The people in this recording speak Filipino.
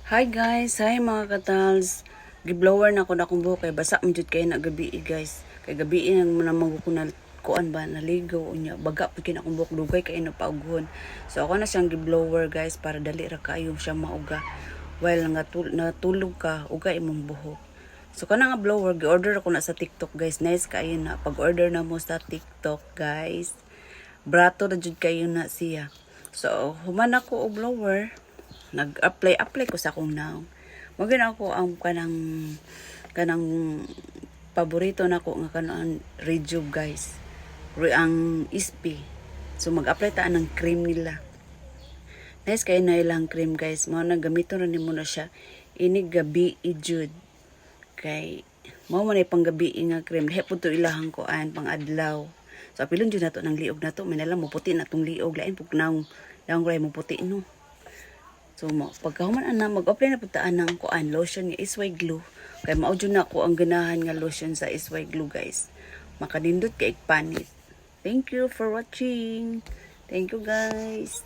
Hi guys, hi mga katals. Giblower na ako na akong buhok kay basa man jud kay na gabi guys. Kay gabi nang manamag ko na kuan ba naligaw unya baga pud kay na akong buhok dugay kay na paughon. So ako na siyang giblower guys para dali ra kaayo siya mauga. While natulog ka uga imong buhok. So kana nga blower gi-order ako na sa TikTok guys. Nice kaayo na pag-order na mo sa TikTok guys. Brato na jud kayo na siya. So human ako og blower. Nag-apply ko sa akong naong. Magin ako ang kanang paborito nako nga kanang Rejuve guys. Ang ISP. So mag-apply ta ng cream nila. Nice kay na ilang cream guys. Mao na gamiton ra nimo na siya. Ini gabi ijud. Kay mao man ay panggabi nga cream. Lahi pud to ilahang kuan pang adlaw. So apilon jud nato ng liog nato. Minalang mo puti natong liog lain pug naong lang ray mo puti no. So, pagkahuman ana mag-apply na putaan ng kuan lotion nga Isway Glue. Kay mao jud na ko ang ganahan nga lotion sa Isway Glue, guys. Makanindot kay panit. Thank you for watching. Thank you, guys.